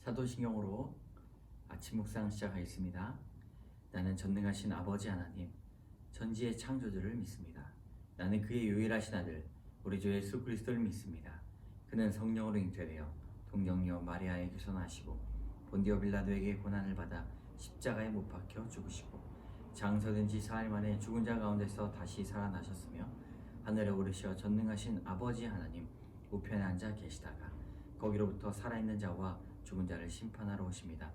사도신경으로 아침 묵상 시작하겠습니다. 나는 전능하신 아버지 하나님, 천지의 창조주를 믿습니다. 나는 그의 유일하신 아들, 우리 주 예수 그리스도를 믿습니다. 그는 성령으로 잉태되어 동정녀 마리아에게서 나시고 본디오 빌라도에게 고난을 받아 십자가에 못 박혀 죽으시고 장서된 지 사흘 만에 죽은 자 가운데서 다시 살아나셨으며 하늘에 오르시어 전능하신 아버지 하나님 우편에 앉아 계시다가 거기로부터 살아있는 자와 죽은 자를 심판하러 오십니다.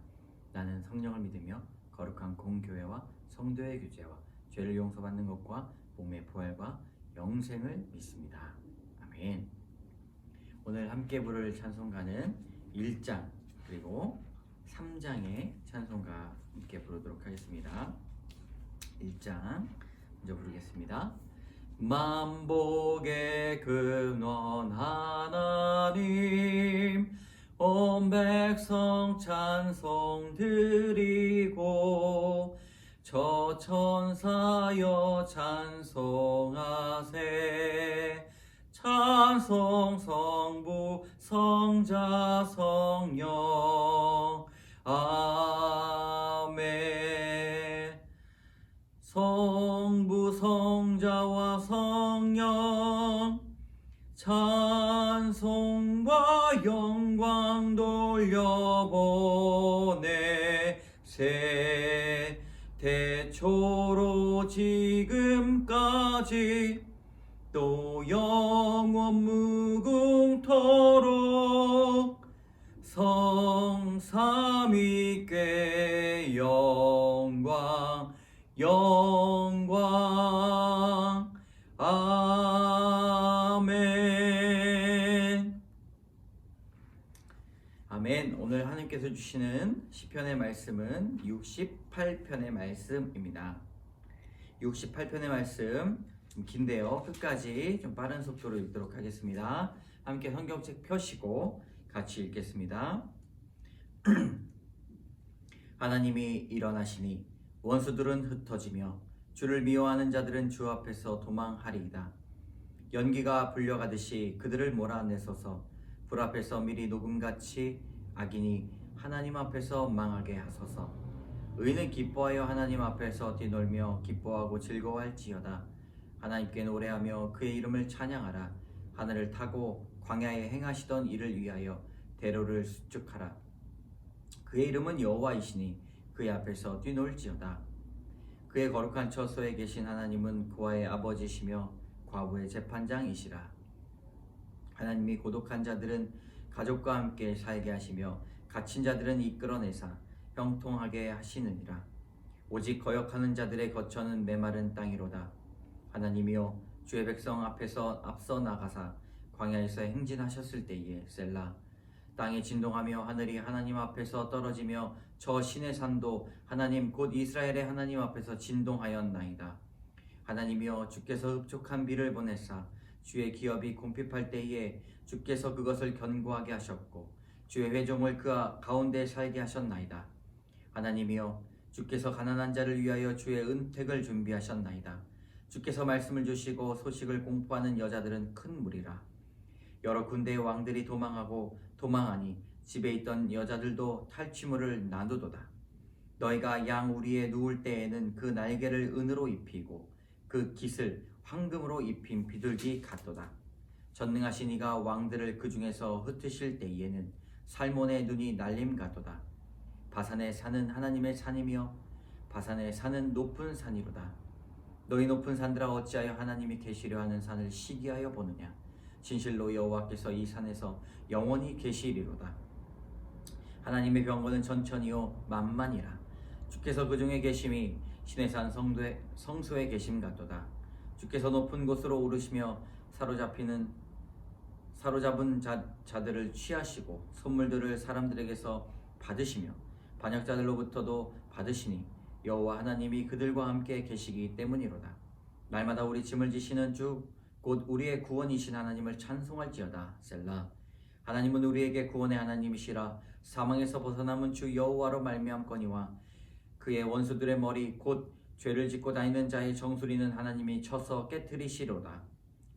나는 성령을 믿으며 거룩한 공교회와 성도의 교제와 죄를 용서받는 것과 몸의 부활과 영생을 믿습니다. 아멘. 오늘 함께 부를 찬송가는 1장 그리고 3장의 찬송가 함께 부르도록 하겠습니다. 1장 먼저 부르겠습니다. 만복의 근원 하나님 온 백성 찬송 드리고 저 천사여 찬송하세 찬송 성부 성자 성령 아멘. 성부 성자와 성령 찬송과 영광 돌려보내 세대초로 지금까지 또 영원 무궁토록 성삼위께 영광 영광 아멘. 아멘. 오늘 하나님께서 주시는 시편의 말씀은 68편의 말씀입니다. 68편의 말씀 좀 긴데요. 끝까지 좀 빠른 속도로 읽도록 하겠습니다. 함께 성경책 펴시고 같이 읽겠습니다. 하나님이 일어나시니 원수들은 흩어지며 주를 미워하는 자들은 주 앞에서 도망하리이다. 연기가 불려가듯이 그들을 몰아내소서. 불 앞에서 미리 녹음같이 악인이 하나님 앞에서 망하게 하소서. 의인은 기뻐하여 하나님 앞에서 뛰놀며 기뻐하고 즐거워할지어다. 하나님께 노래하며 그의 이름을 찬양하라. 하늘을 타고 광야에 행하시던 이를 위하여 대로를 수축하라. 그의 이름은 여호와이시니 그의 앞에서 뛰놀지어다. 그의 거룩한 처소에 계신 하나님은 고아의 아버지시며 과부의 재판장이시라. 하나님이 고독한 자들은 가족과 함께 살게 하시며 갇힌 자들은 이끌어내사 형통하게 하시느니라. 오직 거역하는 자들의 거처는 메마른 땅이로다. 하나님이여 주의 백성 앞에서 앞서 나가사 광야에서 행진하셨을 때에 셀라. 땅이 진동하며 하늘이 하나님 앞에서 떨어지며 저 신의 산도 하나님 곧 이스라엘의 하나님 앞에서 진동하였나이다. 하나님이여 주께서 흡족한 비를 보내사 주의 기업이 곰핍할 때에 주께서 그것을 견고하게 하셨고 주의 회종을 그 가운데 살게 하셨나이다. 하나님이여 주께서 가난한 자를 위하여 주의 은택을 준비하셨나이다. 주께서 말씀을 주시고 소식을 공포하는 여자들은 큰 무리라. 여러 군대의 왕들이 도망하니 집에 있던 여자들도 탈취물을 나누도다. 너희가 양 우리에 누울 때에는 그 날개를 은으로 입히고 그 깃을 황금으로 입힌 비둘기 같도다. 전능하신 이가 왕들을 그 중에서 흩으실 때에는 살몬의 눈이 날림 같도다. 바산에 사는 하나님의 산이며 바산에 사는 높은 산이로다. 너희 높은 산들아 어찌하여 하나님이 계시려 하는 산을 시기하여 보느냐. 진실로 여호와께서 이 산에서 영원히 계시리로다. 하나님의 병거는 전천이요 만만이라. 주께서 그 중에 계심이 신의 산 성소에 계심 같도다. 주께서 높은 곳으로 오르시며 사로잡은 자들을 취하시고 선물들을 사람들에게서 받으시며 반역자들로부터도 받으시니 여호와 하나님이 그들과 함께 계시기 때문이로다. 날마다 우리 짐을 지시는 주 곧 우리의 구원이신 하나님을 찬송할지어다. 셀라. 하나님은 우리에게 구원의 하나님이시라. 사망에서 벗어남은 주 여호와로 말미암거니와 그의 원수들의 머리 곧 죄를 짓고 다니는 자의 정수리는 하나님이 쳐서 깨트리시로다.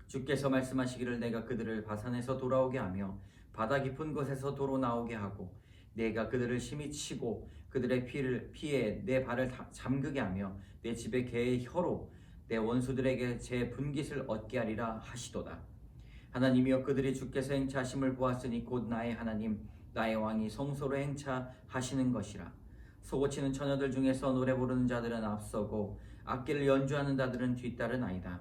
주께서 말씀하시기를 내가 그들을 바산에서 돌아오게 하며 바다 깊은 곳에서 도로 나오게 하고 내가 그들을 심히 치고 그들의 피에 내 발을 잠그게 하며 내 집에 개의 혀로 내 원수들에게 제 분깃을 얻게 하리라 하시도다. 하나님이여 그들이 주께서 행차하심을 보았으니 곧 나의 하나님 나의 왕이 성소로 행차하시는 것이라. 소고치는 처녀들 중에서 노래 부르는 자들은 앞서고 악기를 연주하는 자들은 뒤따르나이다.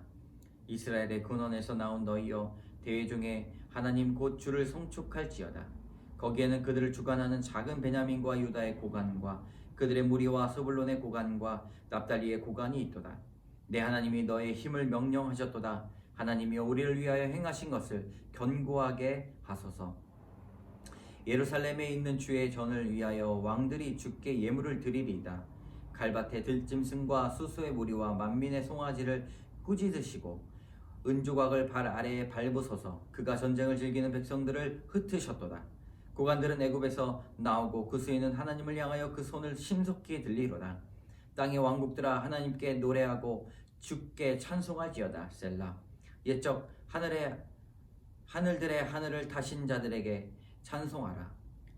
이스라엘의 근원에서 나온 너희여 대회 중에 하나님 곧 주를 송축할지어다. 거기에는 그들을 주관하는 작은 베냐민과 유다의 고관과 그들의 무리와 스불론의 고관과 납달리의 고관이 있도다. 내 하나님이 너의 힘을 명령하셨도다. 하나님이여 우리를 위하여 행하신 것을 견고하게 하소서. 예루살렘에 있는 주의 전을 위하여 왕들이 주께 예물을 드리리이다. 갈밭의 들짐승과 수수의 무리와 만민의 송아지를 꾸짖으시고 은조각을 발 아래에 밟으소서. 그가 전쟁을 즐기는 백성들을 흩으셨도다. 고관들은 애굽에서 나오고 그 수인은 하나님을 향하여 그 손을 신속히 들리로다. 땅의 왕국들아 하나님께 노래하고 주께 찬송할지어다. 셀라. 옛적 하늘들의 하늘을 타신 자들에게 찬송하라.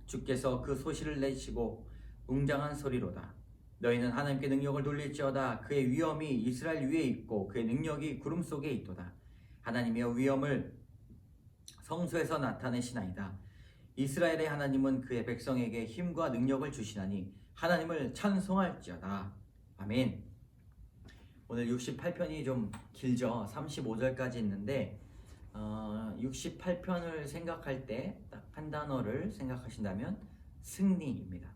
주께서 그 소시를 내시고 웅장한 소리로다. 너희는 하나님께 능력을 돌릴지어다. 그의 위엄이 이스라엘 위에 있고 그의 능력이 구름 속에 있도다. 하나님이여 위엄을 성소에서 나타내시나이다. 이스라엘의 하나님은 그의 백성에게 힘과 능력을 주시나니 하나님을 찬송할지어다. 아멘. 오늘 68편이 좀 길죠. 35절까지 있는데 68편을 생각할 때 딱 한 단어를 생각하신다면 승리입니다.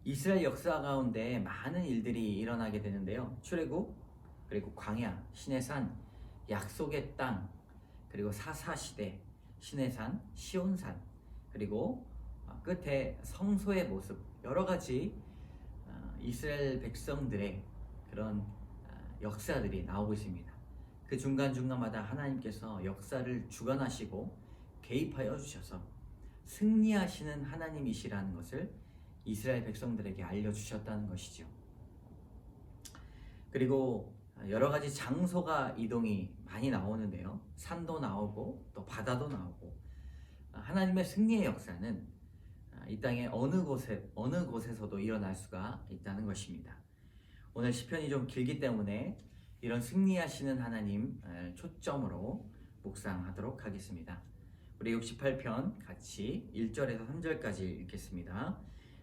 이스라엘 역사 가운데 많은 일들이 일어나게 되는데요. 출애굽, 그리고 광야, 시내산, 약속의 땅, 그리고 사사시대, 시내산, 시온산, 그리고 끝에 성소의 모습, 여러 가지 이스라엘 백성들의 그런 역사들이 나오고 있습니다. 그 중간중간마다 하나님께서 역사를 주관하시고 개입하여 주셔서 승리하시는 하나님이시라는 것을 이스라엘 백성들에게 알려주셨다는 것이죠. 그리고 여러 가지 장소가 이동이 많이 나오는데요. 산도 나오고 또 바다도 나오고 하나님의 승리의 역사는 이 땅의 어느 곳에서도 일어날 수가 있다는 것입니다. 오늘 시편이 좀 길기 때문에 이런 승리하시는 하나님 초점으로 묵상하도록 하겠습니다. 우리 68편 같이 1절에서 3절까지 읽겠습니다.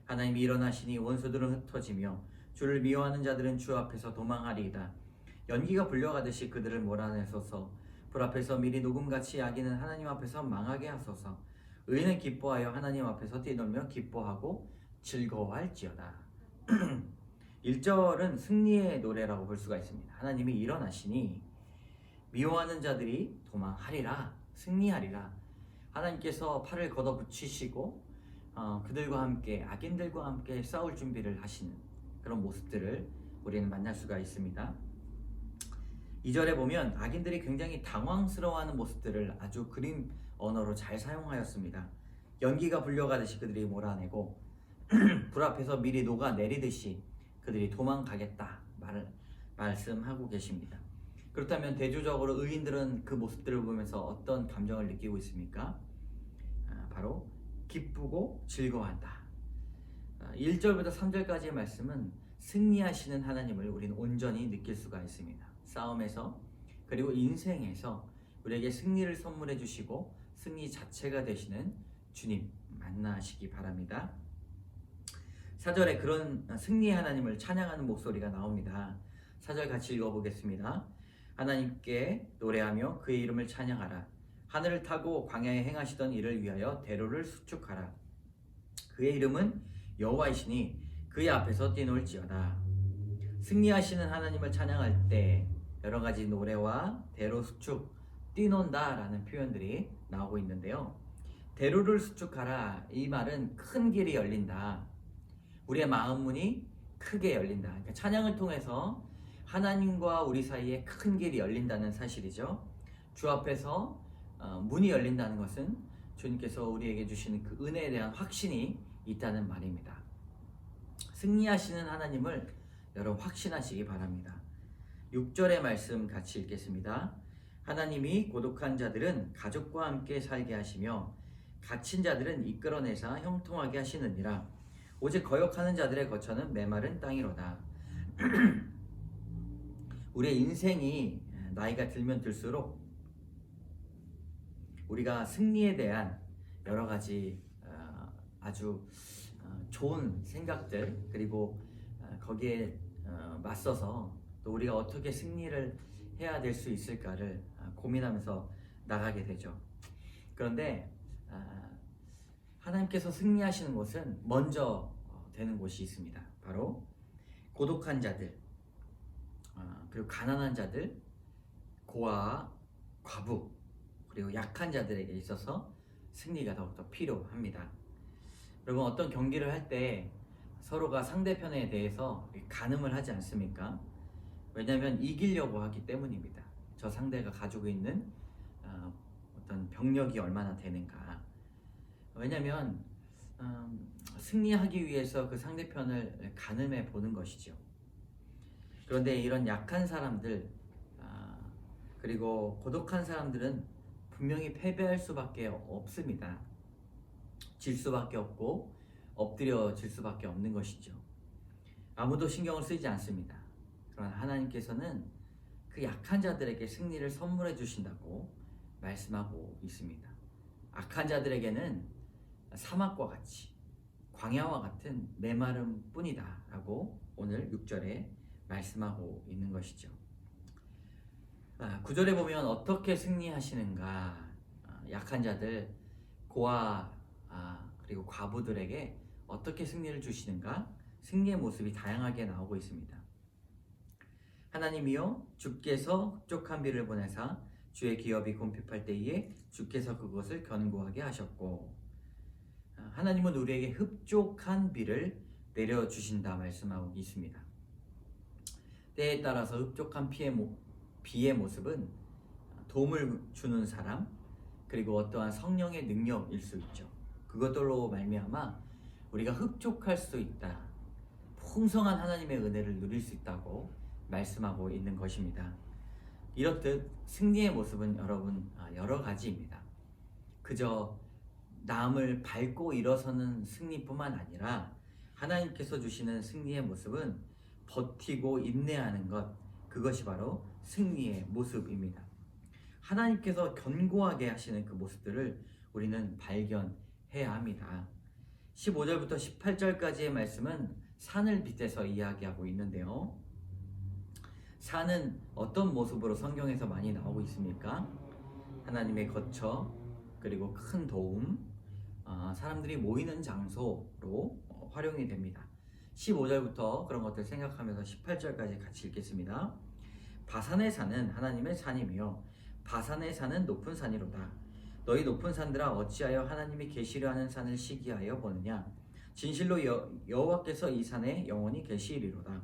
하나님이 일어나시니 원수들은 흩어지며 주를 미워하는 자들은 주 앞에서 도망하리이다. 연기가 불려가듯이 그들을 몰아내소서. 불 앞에서 미리 녹음같이 악인은 하나님 앞에서 망하게 하소서. 의인은 기뻐하여 하나님 앞에서 뛰놀며 기뻐하고 즐거워할지어다. 1절은 승리의 노래라고 볼 수가 있습니다. 하나님이 일어나시니 미워하는 자들이 도망하리라, 승리하리라. 하나님께서 팔을 걷어붙이시고 그들과 함께, 악인들과 함께 싸울 준비를 하시는 그런 모습들을 우리는 만날 수가 있습니다. 2절에 보면 악인들이 굉장히 당황스러워하는 모습들을 아주 그림 언어로 잘 사용하였습니다. 연기가 불려가듯이 그들이 몰아내고 불 앞에서 미리 녹아내리듯이 그들이 도망가겠다 말씀하고 계십니다. 그렇다면 대조적으로 의인들은 그 모습들을 보면서 어떤 감정을 느끼고 있습니까? 바로 기쁘고 즐거워한다. 1절부터 3절까지의 말씀은 승리하시는 하나님을 우리는 온전히 느낄 수가 있습니다. 싸움에서 그리고 인생에서 우리에게 승리를 선물해 주시고 승리 자체가 되시는 주님 만나시기 바랍니다. 4절에 그런 승리의 하나님을 찬양하는 목소리가 나옵니다. 4절 같이 읽어보겠습니다. 하나님께 노래하며 그의 이름을 찬양하라. 하늘을 타고 광야에 행하시던 일을 위하여 대로를 수축하라. 그의 이름은 여호와이시니 그의 앞에서 뛰놀지어다. 승리하시는 하나님을 찬양할 때 여러 가지 노래와 대로 수축, 뛰논다 라는 표현들이 나오고 있는데요. 대로를 수축하라, 이 말은 큰 길이 열린다. 우리의 마음 문이 크게 열린다. 그러니까 찬양을 통해서 하나님과 우리 사이에 큰 길이 열린다는 사실이죠. 주 앞에서 문이 열린다는 것은 주님께서 우리에게 주시는 그 은혜에 대한 확신이 있다는 말입니다. 승리하시는 하나님을 여러분 확신하시기 바랍니다. 6절의 말씀 같이 읽겠습니다. 하나님이 고독한 자들은 가족과 함께 살게 하시며 갇힌 자들은 이끌어내사 형통하게 하시느니라. 오직 거역하는 자들의 거처는 메마른 땅이로다. 우리의 인생이 나이가 들면 들수록 우리가 승리에 대한 여러 가지 아주 좋은 생각들, 그리고 거기에 맞서서 또 우리가 어떻게 승리를 해야 될 수 있을까를 고민하면서 나가게 되죠. 그런데 하나님께서 승리하시는 곳은 먼저 되는 곳이 있습니다. 바로 고독한 자들, 그리고 가난한 자들, 고아, 과부, 그리고 약한 자들에게 있어서 승리가 더욱더 필요합니다. 여러분, 어떤 경기를 할 때 서로가 상대편에 대해서 가늠을 하지 않습니까? 왜냐하면 이기려고 하기 때문입니다. 저 상대가 가지고 있는 어떤 병력이 얼마나 되는가. 왜냐하면 승리하기 위해서 그 상대편을 가늠해 보는 것이죠. 그런데 이런 약한 사람들, 그리고 고독한 사람들은 분명히 패배할 수밖에 없습니다. 질 수밖에 없고 엎드려질 수밖에 없는 것이죠. 아무도 신경을 쓰지 않습니다. 그러나 하나님께서는 그 약한 자들에게 승리를 선물해 주신다고 말씀하고 있습니다. 악한 자들에게는 사막과 같이 광야와 같은 메마름 뿐이다 라고 오늘 6절에 말씀하고 있는 것이죠. 9절에 보면 어떻게 승리하시는가, 약한 자들, 고아, 그리고 과부들에게 어떻게 승리를 주시는가, 승리의 모습이 다양하게 나오고 있습니다. 하나님이여, 주께서 흡족한 비를 보내사 주의 기업이 곤핍할 때에 주께서 그것을 견고하게 하셨고, 하나님은 우리에게 흡족한 비를 내려주신다 말씀하고 있습니다. 때에 따라서 흡족한 비의 모습은 도움을 주는 사람, 그리고 어떠한 성령의 능력일 수 있죠. 그것들로 말미암아 우리가 흡족할 수 있다, 풍성한 하나님의 은혜를 누릴 수 있다고 말씀하고 있는 것입니다. 이렇듯 승리의 모습은 여러분 여러 가지입니다. 그저 남을 밟고 일어서는 승리뿐만 아니라 하나님께서 주시는 승리의 모습은 버티고 인내하는 것, 그것이 바로 승리의 모습입니다. 하나님께서 견고하게 하시는 그 모습들을 우리는 발견해야 합니다. 15절부터 18절까지의 말씀은 산을 빗대서 이야기하고 있는데요. 산은 어떤 모습으로 성경에서 많이 나오고 있습니까? 하나님의 거처, 그리고 큰 도움, 사람들이 모이는 장소로 활용이 됩니다. 15절부터 그런 것들 생각하면서 18절까지 같이 읽겠습니다. 바산의 산은 하나님의 산이며 바산의 산은 높은 산이로다. 너희 높은 산들아, 어찌하여 하나님이 계시려 하는 산을 시기하여 보느냐? 진실로 여호와께서 이 산에 영원히 계시리로다.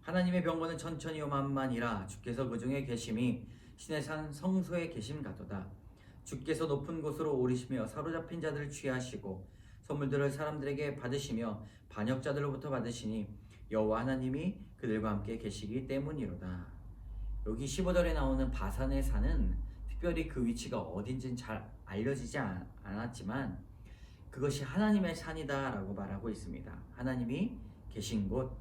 하나님의 병거는 천천히요 만만이라. 주께서 그 중에 계심이 신의 산 성소에 계심 같도다. 주께서 높은 곳으로 오르시며 사로잡힌 자들을 취하시고 선물들을 사람들에게 받으시며 반역자들로부터 받으시니 여호와 하나님이 그들과 함께 계시기 때문이로다. 여기 15절에 나오는 바산의 산은 특별히 그 위치가 어딘지는 잘 알려지지 않았지만 그것이 하나님의 산이다 라고 말하고 있습니다. 하나님이 계신 곳.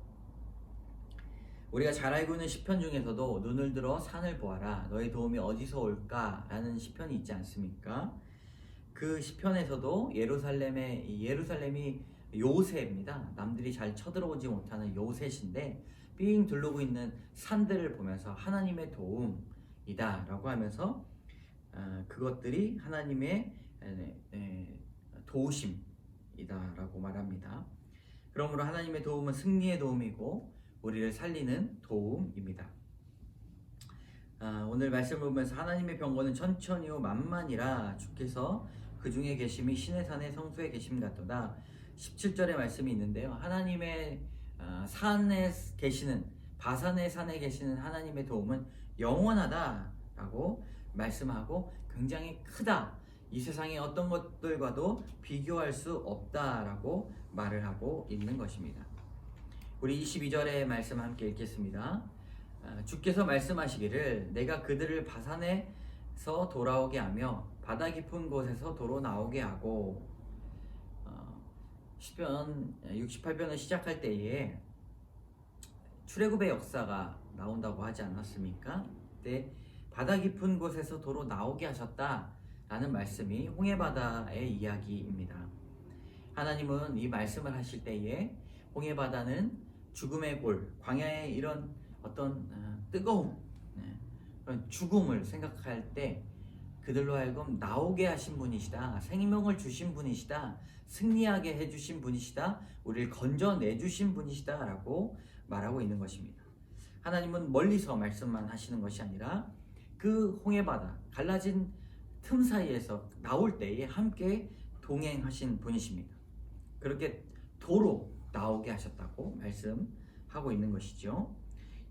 우리가 잘 알고 있는 시편 중에서도 눈을 들어 산을 보아라, 너의 도움이 어디서 올까? 라는 시편이 있지 않습니까? 그 시편에서도 예루살렘이 요새입니다. 남들이 잘 쳐들어오지 못하는 요새신데 삥 둘르고 있는 산들을 보면서 하나님의 도움이다 라고 하면서 그것들이 하나님의 도우심이다 라고 말합니다. 그러므로 하나님의 도움은 승리의 도움이고 우리를 살리는 도움입니다. 오늘 말씀을 보면서 하나님의 병거는 천천히요 만만이라. 주께서 그 중에 계심이 신의 산의 성소에 계심 같도다. 17절의 말씀이 있는데요. 하나님의 산에 계시는, 바산의 산에 계시는 하나님의 도움은 영원하다라고 말씀하고 굉장히 크다, 이 세상의 어떤 것들과도 비교할 수 없다라고 말을 하고 있는 것입니다. 우리 22절의 말씀 함께 읽겠습니다. 주께서 말씀하시기를 내가 그들을 바산에서 돌아오게 하며 바다 깊은 곳에서 도로 나오게 하고, 시편 68편을 시작할 때에 출애굽의 역사가 나온다고 하지 않았습니까? 그때 바다 깊은 곳에서 도로 나오게 하셨다라는 말씀이 홍해바다의 이야기입니다. 하나님은 이 말씀을 하실 때에 홍해바다는 죽음의 골, 광야의 이런 어떤 뜨거움, 그런 죽음을 생각할 때 그들로 하여금 나오게 하신 분이시다, 생명을 주신 분이시다, 승리하게 해주신 분이시다, 우리를 건져내주신 분이시다 라고 말하고 있는 것입니다. 하나님은 멀리서 말씀만 하시는 것이 아니라 그 홍해바다 갈라진 틈 사이에서 나올 때에 함께 동행하신 분이십니다. 그렇게 도로 나오게 하셨다고 말씀하고 있는 것이죠.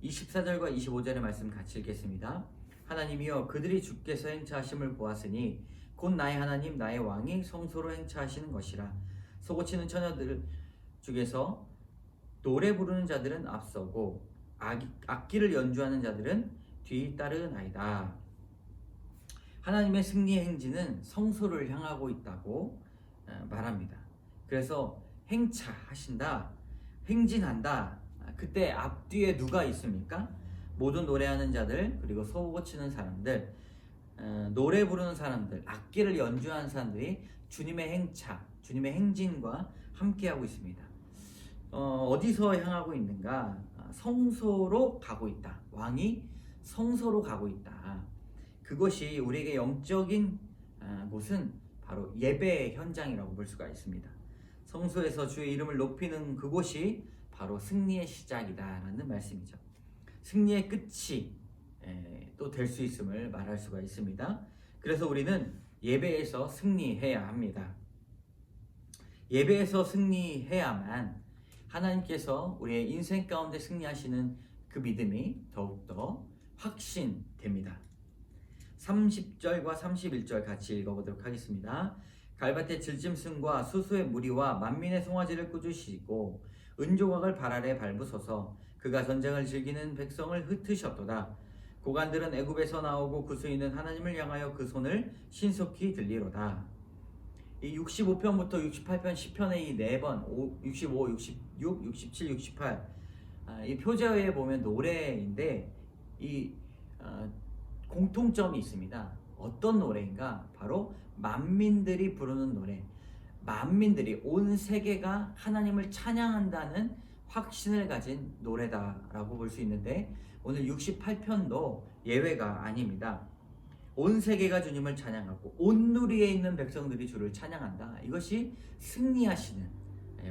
24절과 25절의 말씀 같이 읽겠습니다. 하나님이여 그들이 주께서 행차하심을 보았으니 곧 나의 하나님 나의 왕이 성소로 행차하시는 것이라. 소고치는 처녀들 중에서 노래 부르는 자들은 앞서고 악기를 연주하는 자들은 뒤따르나이다. 하나님의 승리의 행진은 성소를 향하고 있다고 말합니다. 그래서 행차하신다, 행진한다. 그때 앞뒤에 누가 있습니까? 모든 노래하는 자들, 그리고 소고치는 사람들, 노래 부르는 사람들, 악기를 연주하는 사람들이 주님의 행차, 주님의 행진과 함께하고 있습니다. 어디서 향하고 있는가? 성소로 가고 있다. 왕이 성소로 가고 있다. 그것이 우리에게 영적인 곳은 바로 예배의 현장이라고 볼 수가 있습니다. 성소에서 주의 이름을 높이는 그곳이 바로 승리의 시작이다라는 말씀이죠. 승리의 끝이 또 될 수 있음을 말할 수가 있습니다. 그래서 우리는 예배에서 승리해야 합니다. 예배에서 승리해야만 하나님께서 우리의 인생 가운데 승리하시는 그 믿음이 더욱더 확신됩니다. 30절과 31절 같이 읽어보도록 하겠습니다. 갈밭의 들짐승과 수수의 무리와 만민의 송아지를 꾸짖으시고 은조각을 발 아래 밟으소서. 그가 전쟁을 즐기는 백성을 흩으셨도다. 고관들은 애굽에서 나오고 구수인은 하나님을 향하여 그 손을 신속히 들리로다. 이 65편부터 68편 10편의 이 4번 65, 66, 67, 68 이 표제어에 보면 노래인데 이 공통점이 있습니다. 어떤 노래인가? 바로 만민들이 부르는 노래. 만민들이 온 세계가 하나님을 찬양한다는 확신을 가진 노래다라고 볼 수 있는데 오늘 68편도 예외가 아닙니다. 온 세계가 주님을 찬양하고 온 누리에 있는 백성들이 주를 찬양한다. 이것이 승리하시는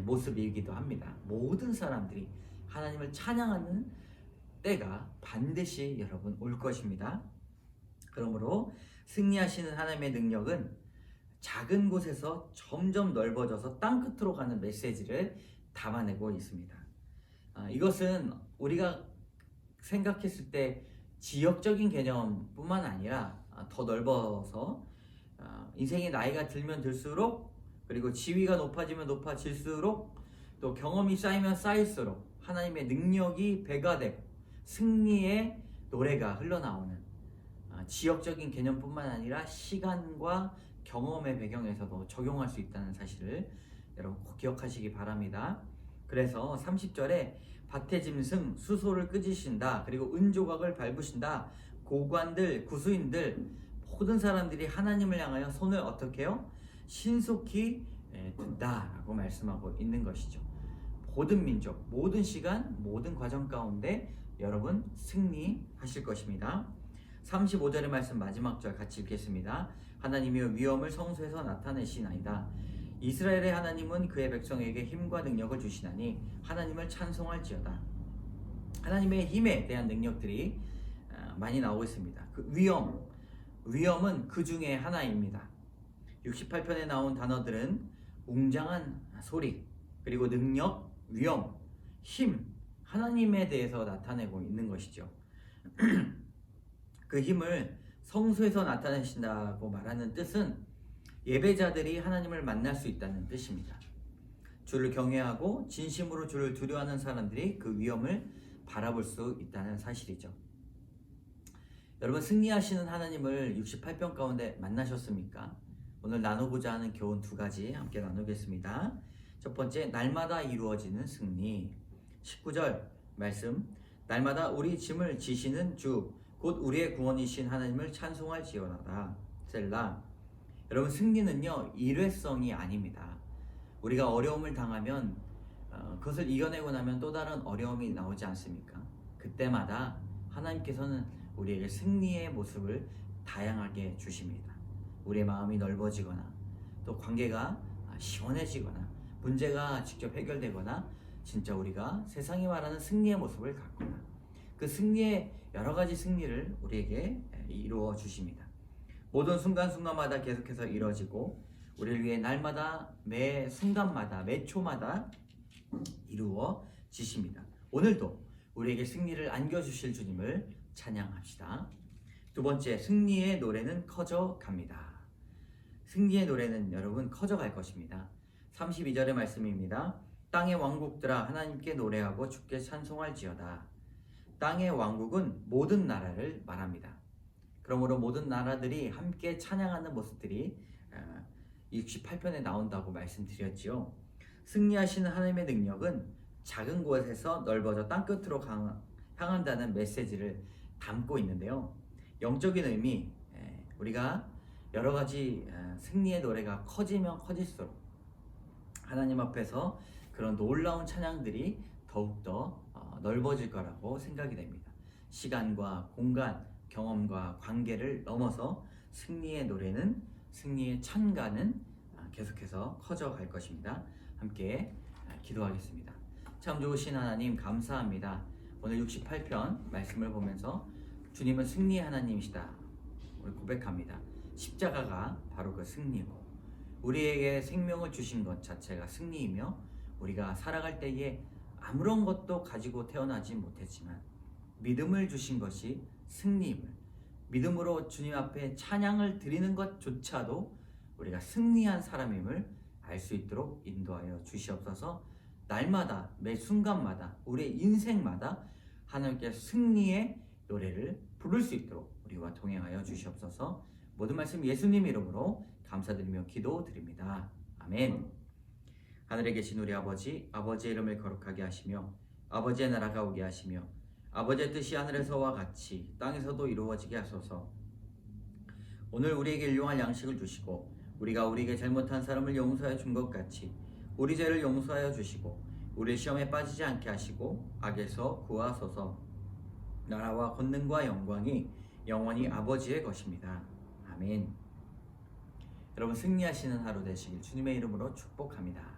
모습이기도 합니다. 모든 사람들이 하나님을 찬양하는 때가 반드시 여러분 올 것입니다. 그러므로 승리하시는 하나님의 능력은 작은 곳에서 점점 넓어져서 땅끝으로 가는 메시지를 담아내고 있습니다. 이것은 우리가 생각했을 때 지역적인 개념뿐만 아니라 더 넓어서 인생의 나이가 들면 들수록 그리고 지위가 높아지면 높아질수록 또 경험이 쌓이면 쌓일수록 하나님의 능력이 배가 되고 승리의 노래가 흘러나오는 지역적인 개념뿐만 아니라 시간과 경험의 배경에서도 적용할 수 있다는 사실을 여러분 꼭 기억하시기 바랍니다. 그래서 30절에 밭의 짐승 수소를 끄지신다, 그리고 은조각을 밟으신다, 고관들 구수인들 모든 사람들이 하나님을 향하여 손을 어떻게 해요? 신속히 든다라고 말씀하고 있는 것이죠. 모든 민족, 모든 시간, 모든 과정 가운데 여러분 승리하실 것입니다. 35절의 말씀 마지막 절 같이 읽겠습니다. 하나님이여 위엄을 성소에서 나타내시나이다. 이스라엘의 하나님은 그의 백성에게 힘과 능력을 주시나니 하나님을 찬송할지어다. 하나님의 힘에 대한 능력들이 많이 나오고 있습니다. 그 위엄은 그 중에 하나입니다. 68편에 나온 단어들은 웅장한 소리, 그리고 능력, 위엄, 힘, 하나님에 대해서 나타내고 있는 것이죠. 그 힘을 성소에서 나타내신다고 말하는 뜻은 예배자들이 하나님을 만날 수 있다는 뜻입니다. 주를 경외하고 진심으로 주를 두려워하는 사람들이 그 위엄을 바라볼 수 있다는 사실이죠. 여러분, 승리하시는 하나님을 68편 가운데 만나셨습니까? 오늘 나누고자 하는 교훈 두 가지 함께 나누겠습니다. 첫 번째, 날마다 이루어지는 승리. 19절 말씀, 날마다 우리 짐을 지시는 주 곧 우리의 구원이신 하나님을 찬송할지어다. 셀라. 여러분, 승리는요 일회성이 아닙니다. 우리가 어려움을 당하면 그것을 이겨내고 나면 또 다른 어려움이 나오지 않습니까? 그때마다 하나님께서는 우리에게 승리의 모습을 다양하게 주십니다. 우리의 마음이 넓어지거나 또 관계가 시원해지거나 문제가 직접 해결되거나 진짜 우리가 세상이 말하는 승리의 모습을 갖거나 그 승리의 여러 가지 승리를 우리에게 이루어 주십니다. 모든 순간순간마다 계속해서 이루어지고 우리를 위해 날마다 매 순간마다 매 초마다 이루어지십니다. 오늘도 우리에게 승리를 안겨주실 주님을 찬양합시다. 두 번째, 승리의 노래는 커져갑니다. 승리의 노래는 여러분 커져갈 것입니다. 32절의 말씀입니다. 땅의 왕국들아 하나님께 노래하고 주께 찬송할지어다. 땅의 왕국은 모든 나라를 말합니다. 그러므로 모든 나라들이 함께 찬양하는 모습들이 68편에 나온다고 말씀드렸지요. 승리하시는 하나님의 능력은 작은 곳에서 넓어져 땅끝으로 향한다는 메시지를 담고 있는데요. 영적인 의미, 우리가 여러 가지 승리의 노래가 커지면 커질수록 하나님 앞에서 그런 놀라운 찬양들이 더욱더 넓어질 거라고 생각이 됩니다. 시간과 공간, 경험과 관계를 넘어서 승리의 노래는, 승리의 찬가는 계속해서 커져갈 것입니다. 함께 기도하겠습니다. 참 좋으신 하나님 감사합니다. 오늘 68편 말씀을 보면서 주님은 승리의 하나님이시다 우리 고백합니다. 십자가가 바로 그 승리고 우리에게 생명을 주신 것 자체가 승리이며 우리가 살아갈 때에 아무런 것도 가지고 태어나지 못했지만 믿음을 주신 것이 승리임을, 믿음으로 주님 앞에 찬양을 드리는 것조차도 우리가 승리한 사람임을 알 수 있도록 인도하여 주시옵소서. 날마다 매 순간마다 우리의 인생마다 하나님께 승리의 노래를 부를 수 있도록 우리와 동행하여 주시옵소서. 모든 말씀 예수님 이름으로 감사드리며 기도드립니다. 아멘. 하늘에 계신 우리 아버지, 아버지의 이름을 거룩하게 하시며 아버지의 나라가 오게 하시며 아버지의 뜻이 하늘에서와 같이 땅에서도 이루어지게 하소서. 오늘 우리에게 일용할 양식을 주시고 우리가 우리에게 잘못한 사람을 용서하여 준 것 같이 우리 죄를 용서하여 주시고 우리 시험에 빠지지 않게 하시고 악에서 구하소서. 나라와 권능과 영광이 영원히 아버지의 것입니다. 아멘. 여러분, 승리하시는 하루 되시길 주님의 이름으로 축복합니다.